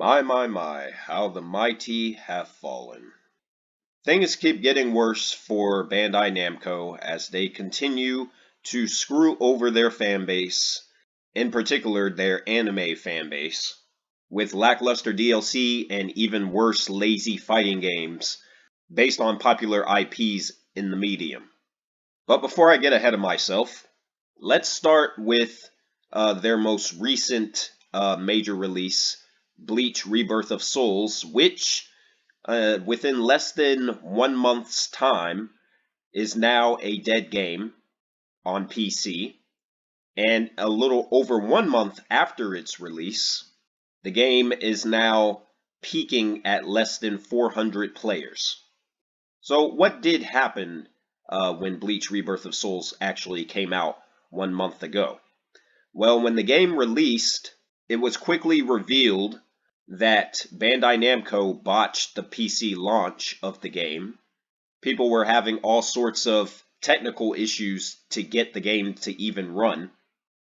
My, how the mighty have fallen. Things keep getting worse for Bandai Namco as they continue to screw over their fan base, in particular their anime fan base, with lackluster DLC and even worse lazy fighting games based on popular IPs in the medium. But before I get ahead of myself, let's start with their most recent major release, Bleach Rebirth of Souls, which within less than 1 month's time is now a dead game on PC. And a little over 1 month after its release, the game is now peaking at less than 400 players. So what did happen when Bleach Rebirth of Souls actually came out 1 month ago? Well, when the game released, it was quickly revealed that Bandai Namco botched the PC launch of the game. People were having all sorts of technical issues to get the game to even run,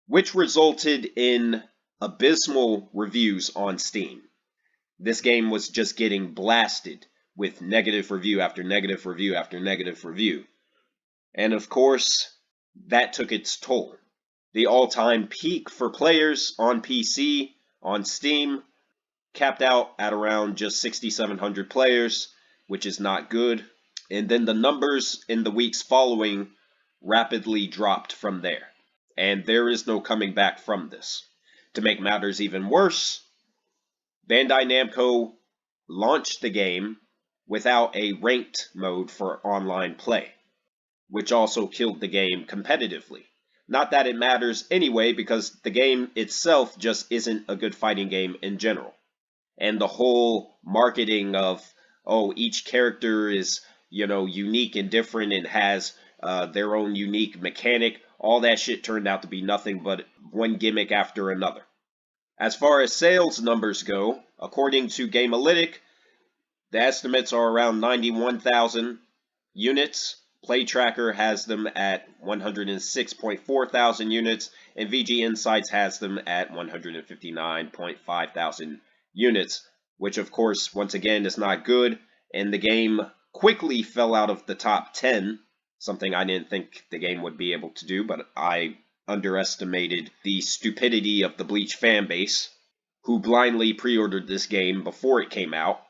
which resulted in abysmal reviews on Steam. This game was just getting blasted with negative review after negative review after negative review. And of course, that took its toll. The all-time peak for players on PC, on Steam, capped out at around just 6,700 players, which is not good. And then the numbers in the weeks following rapidly dropped from there. And there is no coming back from this. To make matters even worse, Bandai Namco launched the game without a ranked mode for online play, which also killed the game competitively. Not that it matters anyway, because the game itself just isn't a good fighting game in general. And the whole marketing of, oh, each character is, unique and different and has their own unique mechanic, all that shit turned out to be nothing but one gimmick after another. As far as sales numbers go, according to Gamealytic, the estimates are around 91,000 units. PlayTracker has them at 106.4 thousand units, and VG Insights has them at 159.5 thousand units, which of course, once again, is not good, and the game quickly fell out of the top 10, something I didn't think the game would be able to do, but I underestimated the stupidity of the Bleach fanbase, who blindly pre-ordered this game before it came out,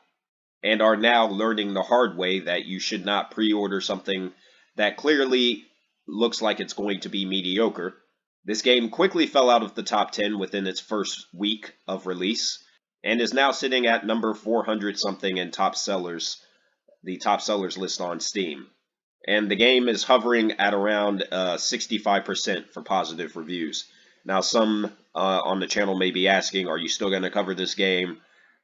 and are now learning the hard way that you should not pre-order something that clearly looks like it's going to be mediocre. This game quickly fell out of the top 10 within its first week of release, and is now sitting at number 400 something in the top sellers list on Steam. And the game is hovering at around 65% for positive reviews. Now, some on the channel may be asking, are you still going to cover this game?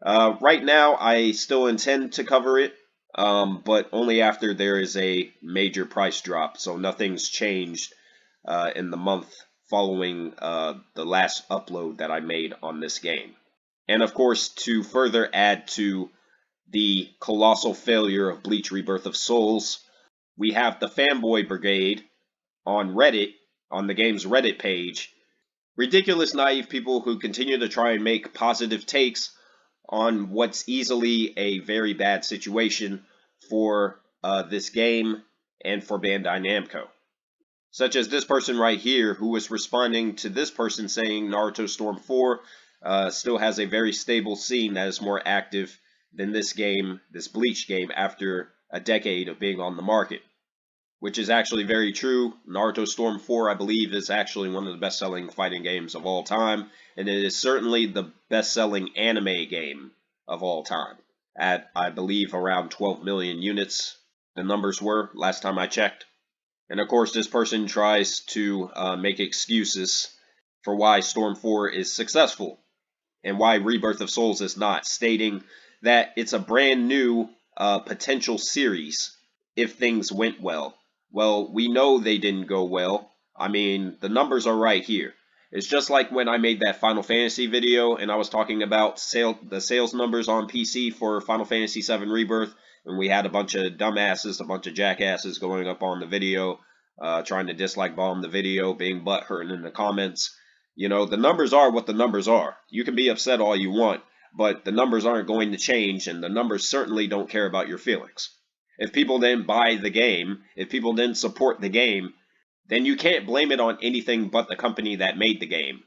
Right now, I still intend to cover it, but only after there is a major price drop. So nothing's changed in the month following the last upload that I made on this game. And of course, to further add to the colossal failure of Bleach Rebirth of Souls, we have the Fanboy Brigade on Reddit, on the game's Reddit page. Ridiculous, naive people who continue to try and make positive takes on what's easily a very bad situation for this game and for Bandai Namco. Such as this person right here, who was responding to this person saying Naruto Storm 4 still has a very stable scene that is more active than this game, this Bleach game, after a decade of being on the market. Which is actually very true. Naruto Storm 4, I believe, is actually one of the best-selling fighting games of all time, and it is certainly the best-selling anime game of all time, at, I believe, around 12 million units, the numbers were, last time I checked. And of course, this person tries to make excuses for why Storm 4 is successful, and why Rebirth of Souls is not, stating that it's a brand new potential series if things went well. Well, we know they didn't go well. I mean, the numbers are right here. It's just like when I made that Final Fantasy video and I was talking about the sales numbers on PC for Final Fantasy VII Rebirth, and we had a bunch of dumbasses, a bunch of jackasses going up on the video, trying to dislike bomb the video, being butthurt in the comments. The numbers are what the numbers are. You can be upset all you want. but the numbers aren't going to change, and the numbers certainly don't care about your feelings. If people didn't buy the game, if people didn't support the game, then you can't blame it on anything but the company that made the game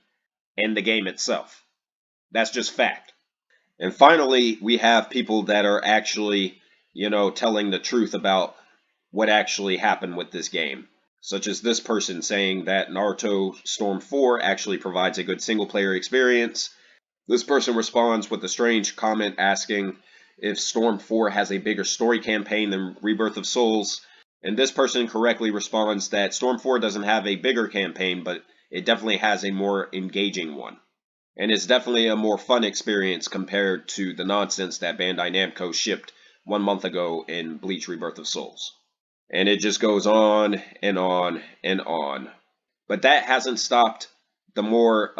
and the game itself. That's just fact. And finally, we have people that are actually, telling the truth about what actually happened with this game. Such as this person saying that Naruto Storm 4 actually provides a good single-player experience. This person responds with a strange comment asking if Storm 4 has a bigger story campaign than Rebirth of Souls. And this person correctly responds that Storm 4 doesn't have a bigger campaign, but it definitely has a more engaging one. And it's definitely a more fun experience compared to the nonsense that Bandai Namco shipped 1 month ago in Bleach Rebirth of Souls. And it just goes on and on and on. But that hasn't stopped the more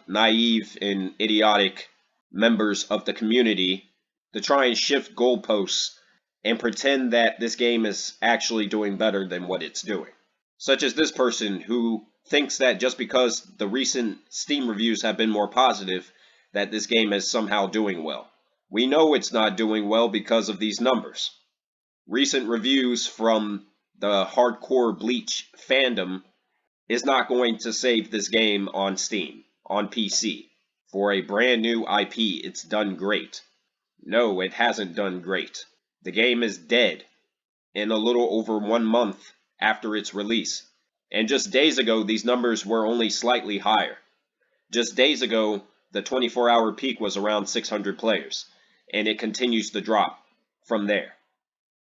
naive and idiotic members of the community to try and shift goalposts and pretend that this game is actually doing better than what it's doing. Such as this person who thinks that just because the recent Steam reviews have been more positive, that this game is somehow doing well. We know it's not doing well because of these numbers. Recent reviews from the hardcore Bleach fandom is not going to save this game on Steam, on PC. For a brand new IP, it's done great. No, it hasn't done great. The game is dead in a little over 1 month after its release. And just days ago, these numbers were only slightly higher. Just days ago, the 24-hour peak was around 600 players, and it continues to drop from there.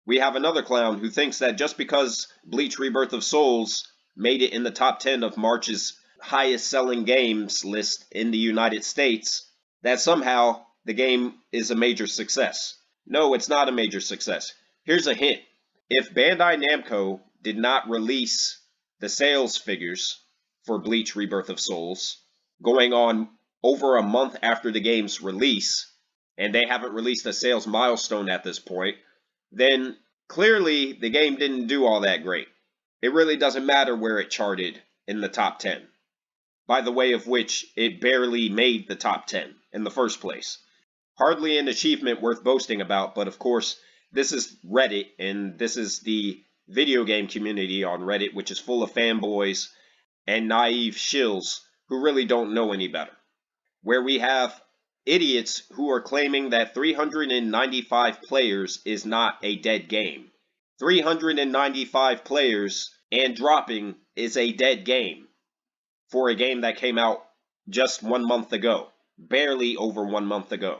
We have another clown who thinks that just because Bleach Rebirth of Souls made it in the top 10 of March's highest selling games list in the United States, that somehow the game is a major success. No, it's not a major success. Here's a hint. If Bandai Namco did not release the sales figures for Bleach Rebirth of Souls, going on over a month after the game's release, and they haven't released a sales milestone at this point, then clearly the game didn't do all that great. It really doesn't matter where it charted in the top 10. By the way of which, it barely made the top 10 in the first place. Hardly an achievement worth boasting about, but of course, this is Reddit, and this is the video game community on Reddit, which is full of fanboys and naive shills who really don't know any better. Where we have idiots who are claiming that 395 players is not a dead game. 395 players and dropping is a dead game for a game that came out just 1 month ago, barely over 1 month ago.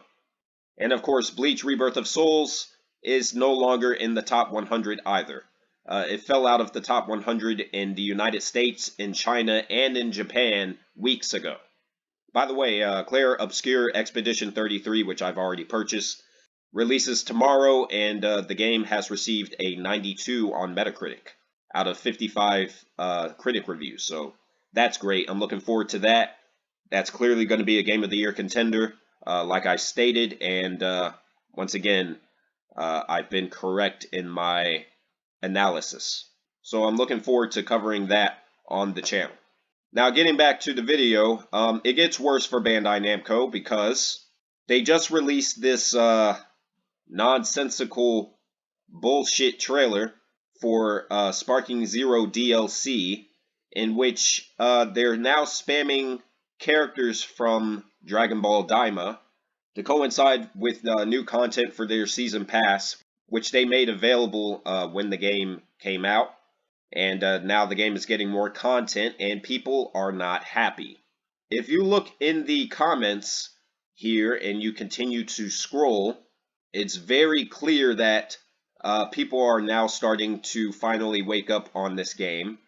And of course, Bleach Rebirth of Souls is no longer in the top 100 either. It fell out of the top 100 in the United States, in China, and in Japan weeks ago. By the way, Claire Obscure Expedition 33, which I've already purchased, releases tomorrow, and the game has received a 92 on Metacritic out of 55 critic reviews. So that's great. I'm looking forward to that. That's clearly going to be a Game of the Year contender, like I stated. And once again, I've been correct in my analysis. So I'm looking forward to covering that on the channel. Now, getting back to the video, it gets worse for Bandai Namco because they just released this nonsensical bullshit trailer for Sparking Zero DLC, in which they're now spamming characters from Dragon Ball Daima to coincide with new content for their Season Pass, which they made available when the game came out. And now the game is getting more content, and people are not happy. If you look in the comments here and you continue to scroll, it's very clear that people are now starting to finally wake up on this game.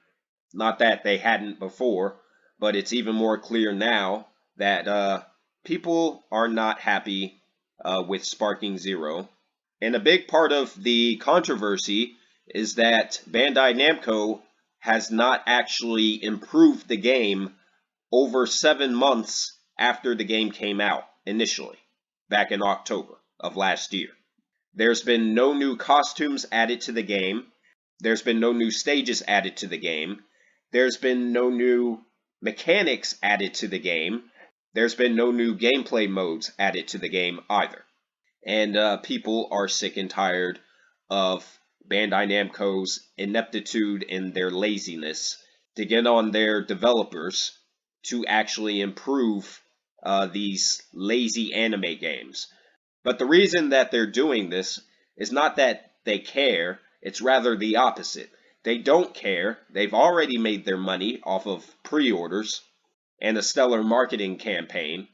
Not that they hadn't before, but it's even more clear now that people are not happy with Sparking Zero. And a big part of the controversy is that Bandai Namco has not actually improved the game over 7 months after the game came out initially, back in October of last year. There's been no new costumes added to the game. There's been no new stages added to the game. There's been no new mechanics added to the game. there's been no new gameplay modes added to the game either. And people are sick and tired of Bandai Namco's ineptitude and their laziness to get on their developers to actually improve these lazy anime games. But the reason that they're doing this is not that they care, it's rather the opposite. They don't care. They've already made their money off of pre-orders and a stellar marketing campaign,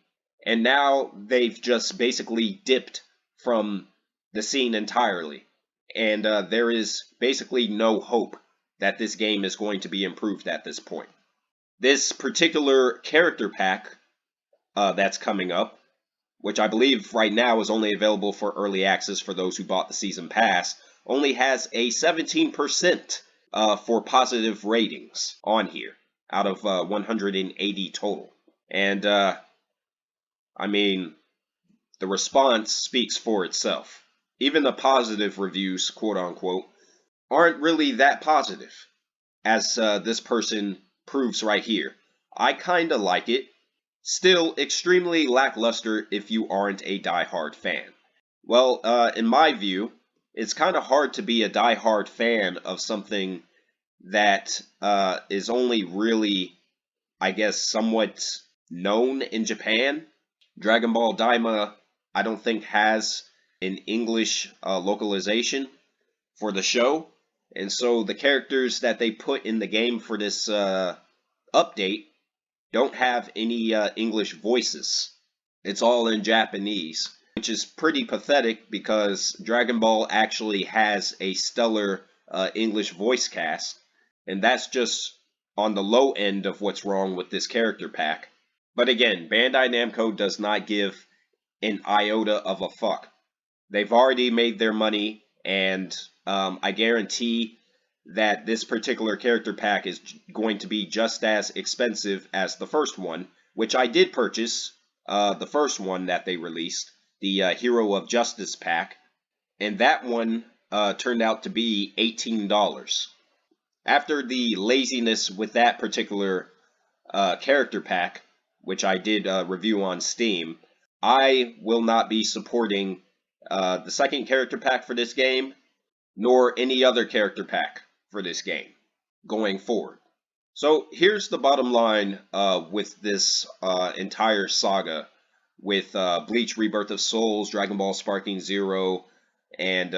and now they've just basically dipped from the scene entirely. And there is basically no hope that this game is going to be improved at this point. This particular character pack that's coming up, which I believe right now is only available for early access for those who bought the season pass, only has a 17% for positive ratings on here out of 180 total. And I mean, the response speaks for itself. Even the positive reviews, quote unquote, aren't really that positive, as this person proves right here. I kinda like it. Still extremely lackluster if you aren't a die-hard fan. Well, in my view, it's kind of hard to be a die-hard fan of something that is only really, I guess, somewhat known in Japan. Dragon Ball Daima, I don't think, has an English localization for the show. And so the characters that they put in the game for this update don't have any English voices. It's all in Japanese, which is pretty pathetic because Dragon Ball actually has a stellar English voice cast, and that's just on the low end of what's wrong with this character pack. But again, Bandai Namco does not give an iota of a fuck. They've already made their money, and I guarantee that this particular character pack is going to be just as expensive as the first one, which I did purchase, the first one that they released, the Hero of Justice pack, and that one turned out to be $18. After the laziness with that particular character pack, which I did review on Steam, I will not be supporting the second character pack for this game, nor any other character pack for this game going forward. So here's the bottom line with this entire saga with Bleach Rebirth of Souls, Dragon Ball Sparking Zero, and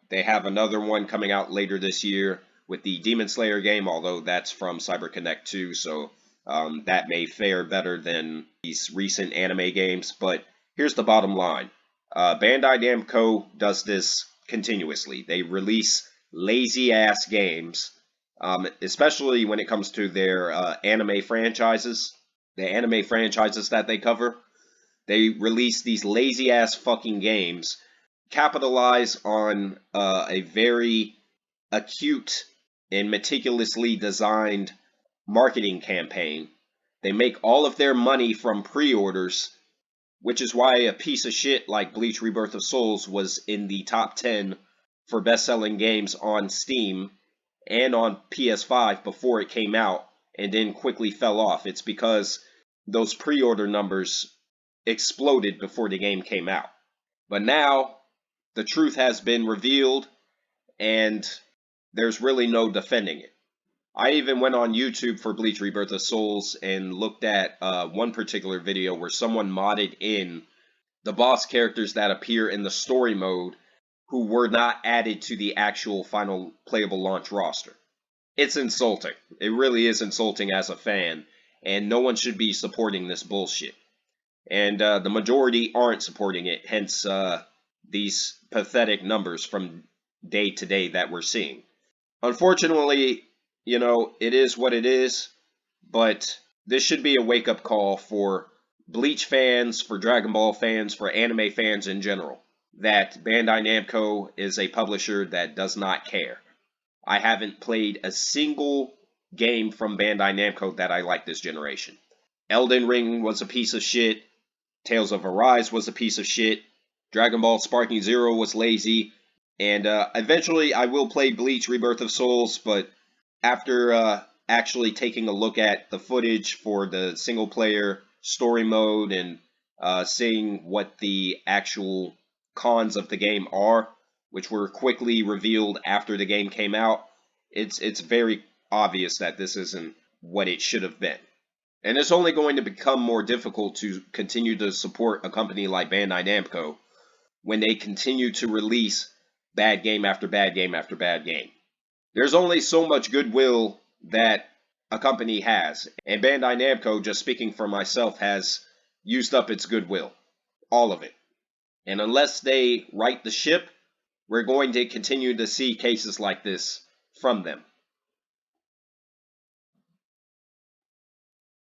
they have another one coming out later this year with the Demon Slayer game, although that's from CyberConnect 2, so that may fare better than these recent anime games. But here's the bottom line. Bandai Namco does this continuously. They release lazy-ass games, especially when it comes to their anime franchises. The anime franchises that they cover, they release these lazy-ass fucking games, capitalize on a very acute and meticulously designed marketing campaign. They make all of their money from pre-orders, which is why a piece of shit like Bleach Rebirth of Souls was in the top 10 for best-selling games on Steam and on PS5 before it came out, and then quickly fell off. It's because those pre-order numbers exploded before the game came out. But now, the truth has been revealed, and there's really no defending it. I even went on YouTube for Bleach Rebirth of Souls and looked at one particular video where someone modded in the boss characters that appear in the story mode who were not added to the actual final playable launch roster. It's insulting. It really is insulting as a fan, and no one should be supporting this bullshit. And the majority aren't supporting it, hence these pathetic numbers from day to day that we're seeing. Unfortunately, you know, it is what it is, but this should be a wake-up call for Bleach fans, for Dragon Ball fans, for anime fans in general, that Bandai Namco is a publisher that does not care. I haven't played a single game from Bandai Namco that I like this generation. Elden Ring was a piece of shit. Tales of Arise was a piece of shit. Dragon Ball Sparking Zero was lazy. And eventually I will play Bleach Rebirth of Souls, but after actually taking a look at the footage for the single-player story mode and seeing what the actual cons of the game are, which were quickly revealed after the game came out, it's very obvious that this isn't what it should have been. And it's only going to become more difficult to continue to support a company like Bandai Namco when they continue to release bad game after bad game after bad game. There's only so much goodwill that a company has, and Bandai Namco, just speaking for myself, has used up its goodwill. All of it. And unless they right the ship, we're going to continue to see cases like this from them.